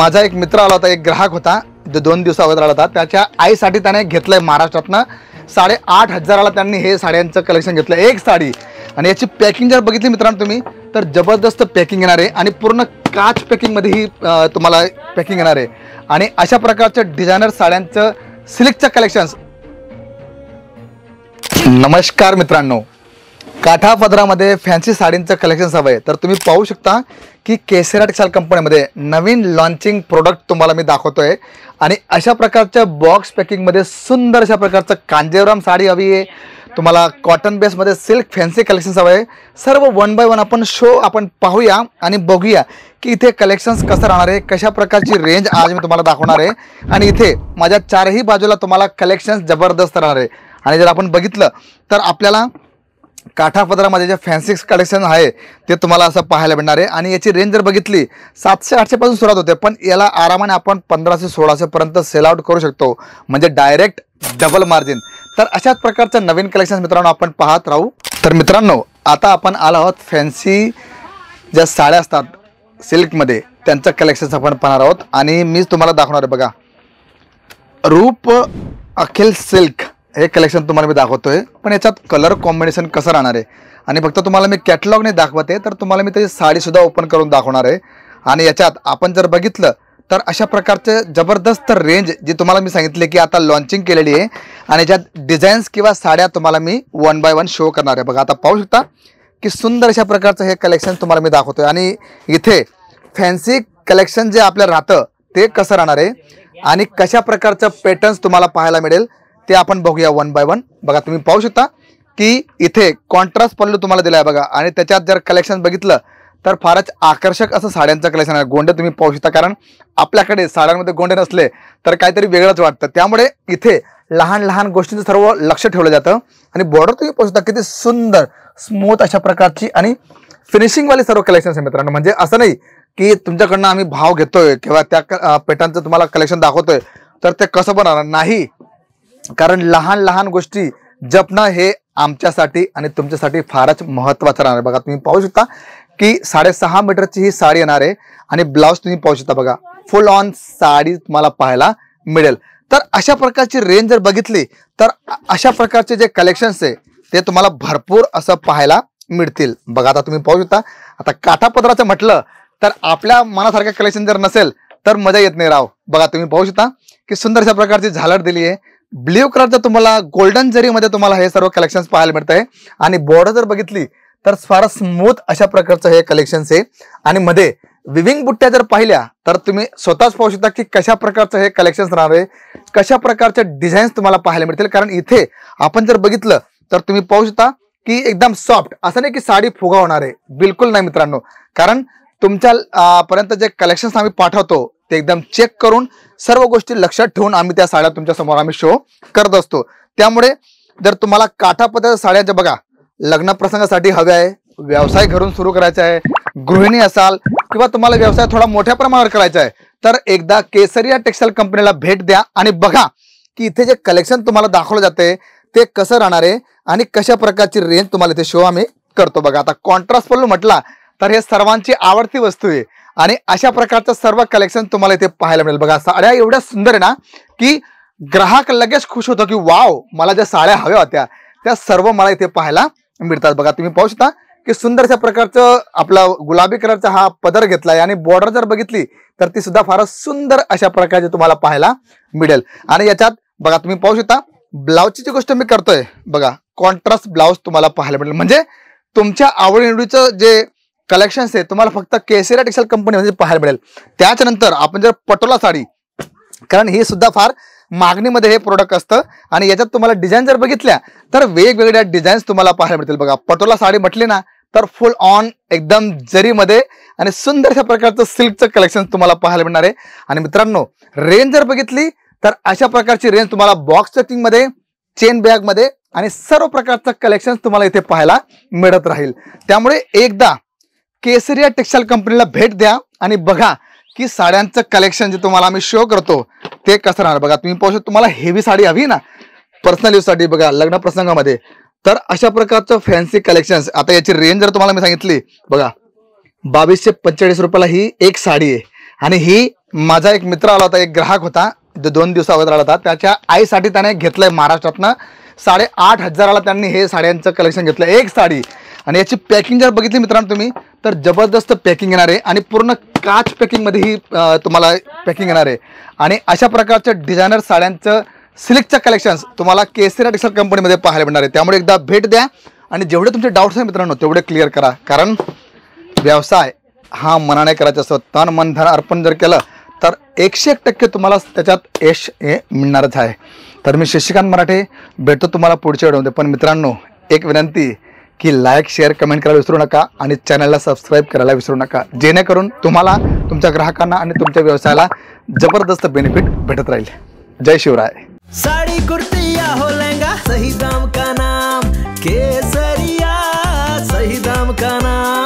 माझा एक मित्र आला होता, एक ग्राहक होता जो 2 दिवसा अगोदर आला होता. त्याच्या आईसाठी त्याने घेतलंय महाराष्ट्रातनं 8,500ला त्यांनी हे साड्यांचं कलेक्शन घेतलं, एक साडी. आणि याची पॅकिंग जर बघितली मित्रांनो तुम्ही तर जबरदस्त पॅकिंग येणार आहे आणि पूर्ण काच पॅकिंगमध्ये ही तुम्हाला पॅकिंग येणार आहे. आणि अशा प्रकारच्या डिझायनर साड्यांचं सिल्कचं कलेक्शन्स. नमस्कार मित्रांनो, काठा पदरामध्ये फॅन्सी साडींचं कलेक्शन हवं आहे तर तुम्ही पाहू शकता की केसरिया टेक्सटाईल कंपनीमध्ये नवीन लॉन्चिंग प्रोडक्ट तुम्हाला मी दाखवतोय. आणि अशा प्रकारच्या बॉक्स पॅकिंगमध्ये सुंदर अशा प्रकारचं कांजीवरम साडी हवी आहे तुम्हाला. कॉटन बेसमध्ये सिल्क फॅन्सी कलेक्शन्स हवं आहे. सर्व 1 बाय 1 आपण पाहूया आणि बघूया की इथे कलेक्शन्स कसं राहणार आहे, कशा प्रकारची रेंज आज मी तुम्हाला दाखवणार आहे. आणि इथे माझ्या चारही बाजूला तुम्हाला कलेक्शन्स जबरदस्त राहणार आहे. आणि जर आपण बघितलं तर आपल्याला काठा पदरामध्ये जे फॅन्सी कलेक्शन आहे ते तुम्हाला असं पाहायला भेटणार आहे. आणि याची रेंज जर बघितली 700-800 पासून सुरुवात होते, पण याला आरामाने आपण 1500-1600 पर्यंत सेल आउट करू शकतो, म्हणजे डायरेक्ट डबल मार्जिन. तर अशाच प्रकारचं नवीन कलेक्शन मित्रांनो आपण पाहत राहू. तर मित्रांनो आता आपण आलो आहोत फॅन्सी ज्या साड्या असतात सिल्कमध्ये त्यांचं कलेक्शन्स आपण पाहणार आहोत. आणि मीच तुम्हाला दाखवणार आहे. बघा, रूप अखिल सिल्क हे कलेक्शन तुम्हाला मी दाखवतोय, पण याच्यात कलर कॉम्बिनेशन कसं राहणार आहे. आणि फक्त तुम्हाला मी कॅटलॉग नाही दाखवते तर तुम्हाला मी त्याची साडीसुद्धा ओपन करून दाखवणार आहे. आणि याच्यात आपण जर बघितलं तर अशा प्रकारचे जबरदस्त रेंज जी तुम्हाला मी सांगितले की आता लॉन्चिंग केलेली आहे. आणि याच्यात डिझाईन्स किंवा साड्या तुम्हाला मी 1 बाय 1 शो करणार आहे. बघा, आता पाहू शकता की सुंदर अशा प्रकारचं हे कलेक्शन तुम्हाला मी दाखवतोय. आणि इथे फॅन्सी कलेक्शन जे आपलं राहतं ते कसं राहणार आहे आणि कशा प्रकारचं पॅटर्न्स तुम्हाला पाहायला मिळेल ते आपण बघूया 1 बाय 1. बघा, तुम्ही पाहू शकता की इथे कॉन्ट्रास्ट पल्लू तुम्हाला दिला आहे बघा. आणि त्याच्यात जर कलेक्शन बघितलं तर फारच आकर्षक असं साड्यांचं कलेक्शन आहे. गोंडे तुम्ही पाहू शकता, कारण आपल्याकडे साड्यांमध्ये गोंडे नसले तर काहीतरी वेगळंच वाटतं. त्यामुळे इथे लहान लहान गोष्टींचं सर्व लक्ष ठेवलं जातं. आणि बॉर्डर तुम्ही पाहू शकता किती सुंदर स्मूथ अशा प्रकारची आणि फिनिशिंगवाली सर्व कलेक्शन्स आहे मित्रांनो. म्हणजे असं नाही की तुमच्याकडनं आम्ही भाव घेतोय किंवा त्या पॅटर्नचं तुम्हाला कलेक्शन दाखवतोय तर ते कसं बनवणार नाही, कारण लहान लहान गोष्टी जपणं हे आमच्यासाठी आणि तुमच्यासाठी फारच महत्त्वाचं राहणार आहे. बघा, तुम्ही पाहू शकता की 6.5 मीटरची ही साडी येणार आहे. आणि ब्लाऊज तुम्ही पाहू शकता, बघा फुल ऑन साडी तुम्हाला पाहायला मिळेल. तर अशा प्रकारची रेंज जर बघितली तर अशा प्रकारचे जे कलेक्शन्स आहे ते तुम्हाला भरपूर असं पाहायला मिळतील. बघा, आता तुम्ही पाहू शकता, आता काठापदराचं म्हटलं तर आपल्या मनासारखं कलेक्शन जर नसेल तर मजा येत नाही राव. बघा, तुम्ही पाहू शकता की सुंदर अशा प्रकारची झालर दिली आहे. ब्ल्यू कलरचं तुम्हाला गोल्डन जरीमध्ये तुम्हाला हे सर्व कलेक्शन्स पाहायला मिळत आहे. आणि बॉर्डर जर बघितली तर फार स्मूथ अशा प्रकारचं हे कलेक्शन्स आहे. आणि मध्ये विविंग बुट्ट्या जर पाहिल्या तर तुम्ही स्वतःच पाहू शकता की कशा प्रकारचं हे कलेक्शन्स राहणार आहे, कशा प्रकारचे डिझाईन्स तुम्हाला पाहायला मिळतील. कारण इथे आपण जर बघितलं तर तुम्ही पाहू शकता की एकदम सॉफ्ट, असं नाही की साडी फुगा होणार आहे, बिलकुल नाही मित्रांनो. कारण तुमच्या पर्यंत जे कलेक्शन्स आम्ही पाठवतो ते एकदम चेक करून सर्व गोष्टी लक्षात ठेवून आम्ही त्या साड्या तुमच्या समोर आम्ही शो करत असतो. त्यामुळे जर तुम्हाला काठापदर साड्यांच्या बघा लग्न प्रसंगासाठी हव्या आहे, व्यवसाय घरून सुरू करायचा आहे, गृहिणी असाल किंवा तुम्हाला व्यवसाय थोडा मोठ्या प्रमाणावर करायचा आहे तर एकदा केसरिया टेक्सटाईल कंपनीला भेट द्या आणि बघा की इथे जे कलेक्शन तुम्हाला दाखवलं जाते ते कसं राहणार आहे आणि कशा प्रकारची रेंज तुम्हाला इथे शो आम्ही करतो. बघा, आता कॉन्ट्रास्ट पल्लू म्हटला तर हे सर्वांची आवडती वस्तू आहे. आणि अशा प्रकारचं सर्व कलेक्शन तुम्हाला इथे पाहायला मिळेल. बघा, साड्या एवढ्या सुंदर आहे ना की ग्राहक लगेच खुश होतो की वाव, मला ज्या साड्या हव्या होत्या त्या सर्व मला इथे पाहायला मिळतात. बघा, तुम्ही पाहू शकता की सुंदर अशा प्रकारचं आपला गुलाबी कलरचा हा पदर घेतलाय. आणि बॉर्डर जर बघितली तर ती सुद्धा फारच सुंदर अशा प्रकारची तुम्हाला पाहायला मिळेल. आणि याच्यात बघा तुम्ही पाहू शकता ब्लाऊजची जी गोष्ट मी करतोय, बघा कॉन्ट्रास्ट ब्लाऊज तुम्हाला पाहायला मिळेल. म्हणजे तुमच्या आवडीनिवडीचं जे कलेक्शन्स आहे तुम्हाला फक्त केसरिया टेक्सटाईल कंपनीमध्ये पाहायला मिळेल. त्याच्यानंतर आपण जर पटोला साडी, कारण ही सुद्धा फार मागणीमध्ये हे प्रोडक्ट असतं. आणि याच्यात तुम्हाला डिझाईन जर बघितल्या तर वेगवेगळ्या डिझाईन्स तुम्हाला पाहायला मिळतील. बघा, पटोला साडी म्हटली ना तर फुल ऑन एकदम जरीमध्ये आणि सुंदर अशा प्रकारचं सिल्कचं कलेक्शन तुम्हाला पाहायला मिळणार आहे. आणि मित्रांनो रेंज जर बघितली तर अशा प्रकारची रेंज तुम्हाला बॉक्स पॅकिंगमध्ये, चेन बॅगमध्ये आणि सर्व प्रकारचं कलेक्शन तुम्हाला इथे पाहायला मिळत राहील. त्यामुळे एकदा केसरिया टेक्सटाईल कंपनीला भेट द्या आणि बघा की साड्यांचं कलेक्शन जे तुम्हाला आम्ही शो करतो ते कसं राहणार. बघा, तुम्ही पाहू शकता तुम्हाला हेवी साडी हवी ना पर्सनल यूजसाठी, बघा लग्न प्रसंगामध्ये, तर अशा प्रकारचं फॅन्सी कलेक्शन्स. आता याची रेंज जर तुम्हाला मी सांगितली, बघा 2245 रुपयाला ही एक साडी आहे. आणि ही माझा एक मित्र आला होता, एक ग्राहक होता जो 2 दिवसा अगोदर आला होता. त्याच्या आईसाठी त्याने घेतलंय महाराष्ट्रातनं 8,500ला त्यांनी हे साड्यांचं कलेक्शन घेतलं, एक साडी. आणि याची पॅकिंग जर बघितली मित्रांनो तुम्ही तर जबरदस्त पॅकिंग येणार आहे आणि पूर्ण काच पॅकिंगमध्ये ही तुम्हाला पॅकिंग येणार आहे. आणि अशा प्रकारच्या डिझायनर साड्यांचं सिल्कचं कलेक्शन्स तुम्हाला केसरी टेक्सटाईल कंपनीमध्ये पाहायला मिळणार आहे. त्यामुळे एकदा भेट द्या आणि जेवढे तुमचे डाऊट्स आहेत मित्रांनो तेवढे क्लिअर करा. कारण व्यवसाय हा मनाने करायचा असतो. तन मन धन अर्पण जर केलं तर 101% तुम्हाला त्याच्यात यश हे मिळणारच आहे. तर मी शशिकांत मराठे भेटतो तुम्हाला पुढच्या व्हिडिओमध्ये. पण मित्रांनो एक विनंती की लाईक शेअर कमेंट करायला विसरू नका आणि चॅनलला सबस्क्राईब करायला विसरू नका, जेणेकरून तुम्हाला तुमच्या ग्राहकांना आणि तुमच्या व्यवसायाला जबरदस्त बेनिफिट भेटत राहील. जय शिवराय. साड़ी कुर्ती या हो लहंगा, सही दाम का नाम केसरिया, सही दाम का नाम.